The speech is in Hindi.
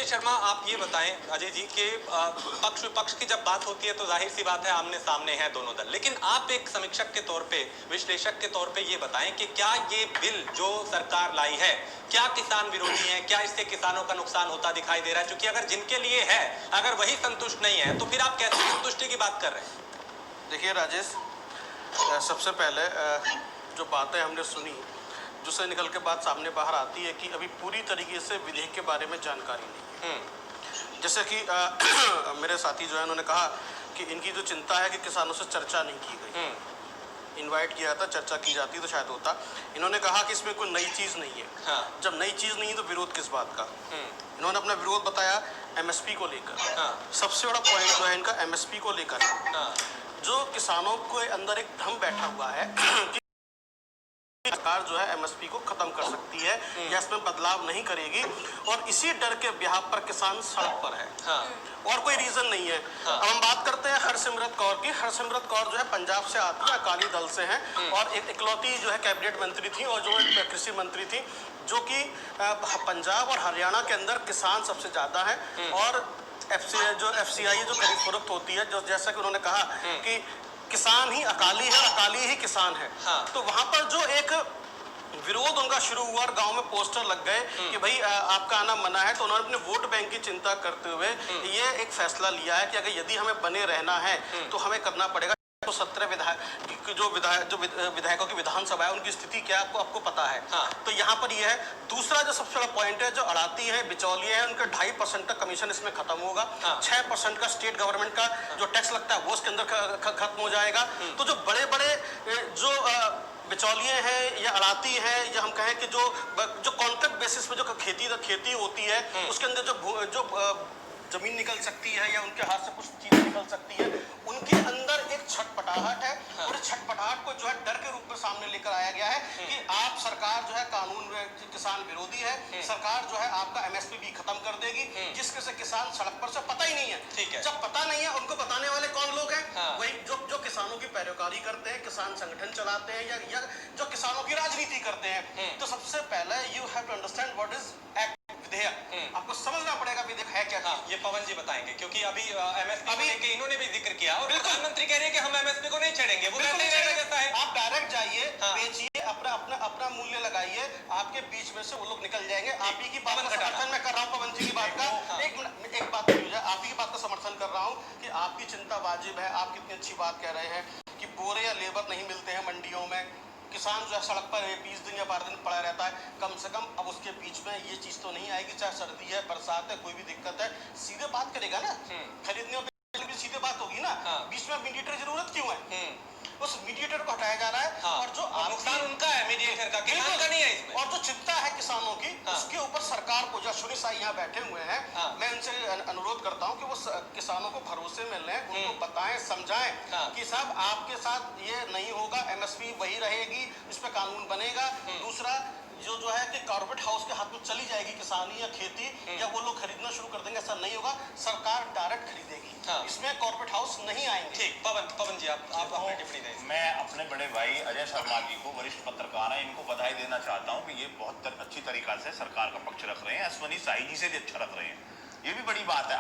अजय शर्मा, आप ये बताएं अजय जी कि पक्ष विपक्ष की जब बात होती है तो जाहिर सी बात है आमने सामने हैं दोनों दल, लेकिन आप एक समीक्षक के तौर पे, विश्लेषक के तौर पे ये बताएं कि क्या ये बिल जो सरकार लाई है क्या किसान विरोधी है, क्या इससे किसानों का नुकसान होता दिखाई दे रहा है? क्योंकि अगर जिनके लिए है, अगर वही संतुष्ट नहीं है तो फिर आप कैसे संतुष्टि की बात कर रहे हैं? देखिए राजेश, सबसे पहले जो बातें हमने सुनी, जिससे निकल के बात सामने बाहर आती है कि अभी पूरी तरीके से विधेयक के बारे में जानकारी नहीं है। जैसे कि मेरे साथी जो है उन्होंने कहा कि इनकी जो चिंता है कि किसानों से चर्चा नहीं की गई। इनवाइट किया था, चर्चा की जाती तो शायद होता। इन्होंने कहा कि इसमें कोई नई चीज़ नहीं है। हाँ। जब नई चीज़ नहीं है तो विरोध किस बात का? इन्होंने अपना विरोध बताया एमएसपी को लेकर। हाँ। सबसे बड़ा पॉइंट जो है इनका एमएसपी को लेकर। हाँ। जो किसानों के अंदर एक भ्रम बैठा हुआ है कि सरकार जो है एमएसपी को खत्म कर सकती है या इसमें बदलाव नहीं करेगी, और इसी डर के बिहार पर किसान सड़क पर है। हाँ। और कोई रीजन नहीं है। हाँ। अब हम बात करते हैं हरसिमरत कौर की। हरसिमरत कौर जो है पंजाब से आती है, अकाली दल से हैं और एक इकलौती जो है कैबिनेट मंत्री थी और जो कृषि मंत्री थी, जो कि पंजाब और हरियाणा के अंदर किसान सबसे ज्यादा है और जो एफसीआई जो खरीद फरोख्त होती है, जो जैसा कि उन्होंने कहा कि किसान ही अकाली है, अकाली ही किसान है। हाँ। तो वहां पर जो एक विरोध उनका शुरू हुआ और गांव में पोस्टर लग गए कि भाई आपका आना मना है, तो उन्होंने अपने वोट बैंक की चिंता करते हुए ये एक फैसला लिया है कि अगर यदि हमें बने रहना है तो हमें करना पड़ेगा। तो 17 विधायकों की विधानसभा है, उनकी स्थिति क्या है आपको पता है। हाँ। तो यहाँ पर ये है। दूसरा जो सबसे बड़ा पॉइंट है, जो अड़ाती है, बिचौलिए हैं, उनका 2.5% का कमीशन इसमें खत्म होगा। हाँ। 6% का स्टेट गवर्नमेंट का जो टैक्स लगता है वो इसके अंदर खत्म हो जाएगा। तो जो बड़े बड़े जो बिचौलिए हैं या अड़ाती है, या हम कहें कि जो कॉन्ट्रैक्ट बेसिस पे जो खेती होती है, उसके अंदर जो जमीन निकल सकती है या उनके हाथ से कुछ चीजें निकल सकती है, उनके अंदर एक छटपटाहट है। हाँ। और छटपटाहट को जो है डर के रूप में सामने लेकर आया गया है कि आप सरकार जो है कानून किसान विरोधी है, सरकार जो है आपका एमएसपी भी खत्म कर देगी, जिसके से किसान सड़क पर से पता ही नहीं है। ठीक है। जब पता नहीं है, उनको बताने वाले कौन लोग हैं? हाँ। वही जो किसानों की पैरोकारी करते हैं, किसान संगठन चलाते हैं या जो किसानों की राजनीति करते हैं। तो सबसे पहले you have to understand what is विधेयक। आपको समझना पड़ेगा विधेयक है क्या। हाँ, ये पवन जी बताएंगे, क्योंकि अभी एमएसपी को लेके इन्होंने भी जिक्र किया और प्रधानमंत्री कह रहे हैं कि हम एमएसपी को नहीं छेड़ेंगे, वो वैसे ही रहने देता है। आप डायरेक्ट जाइए, बेचिए, अपना मूल्य लगाइए, आपके बीच में से वो लोग निकल जाएंगे। आप ही की बात का समर्थन मैं कर रहा हूँ, पवन जी की बात का। एक बात आप ही की बात का समर्थन कर रहा हूँ कि आपकी चिंता वाजिब है। आप कितनी अच्छी बात कह रहे हैं कि बोरे या लेबर नहीं मिलते हैं मंडियों में, किसान जो है सड़क पर 20 दिन या 12 दिन पड़ा रहता है। कम से कम अब उसके बीच में ये चीज तो नहीं आएगी, चाहे सर्दी है, बरसात है, कोई भी दिक्कत है, सीधे बात करेगा ना, खरीदने और भी सीधे बात होगी ना। हाँ। बीच में मीडिएटर जरूरत क्यों है? उस मीडिएटर को हटाया जा रहा है। हाँ। और जो नुकसान उनका है मीडिएटर का, किसान का नहीं है इसमें। और जो चिंता है किसानों की, हाँ, उसके ऊपर सरकार को, जो सुनी साई यहाँ बैठे हुए हैं, हाँ, मैं उनसे अनुरोध करता हूँ कि वो किसानों को भरोसे में लें, उनको बताएं, समझाएं। हाँ। कि साहब आपके साथ ये नहीं होगा, एमएसपी वही रहेगी, इस पे कानून बनेगा। दूसरा जो है कि कॉर्पोरेट हाउस के हाथ में चली जाएगी किसानी या खेती, या वो लोग खरीदना शुरू कर देंगे, ऐसा नहीं होगा, सरकार डायरेक्ट खरीदेगी। हाँ। इसमें कॉर्पोरेट हाउस नहीं आएंगे। ठीक, पवन जी आप अपनी टिप्पणी दें। मैं अपने बड़े भाई अजय शर्मा जी को, वरिष्ठ पत्रकार हैं, इनको बधाई देना चाहता हूं कि ये बहुत अच्छी तरीका से सरकार का पक्ष रख रहे हैं, अश्वनी साई जी से भी अच्छा रख रहे हैं, ये भी बड़ी बात है।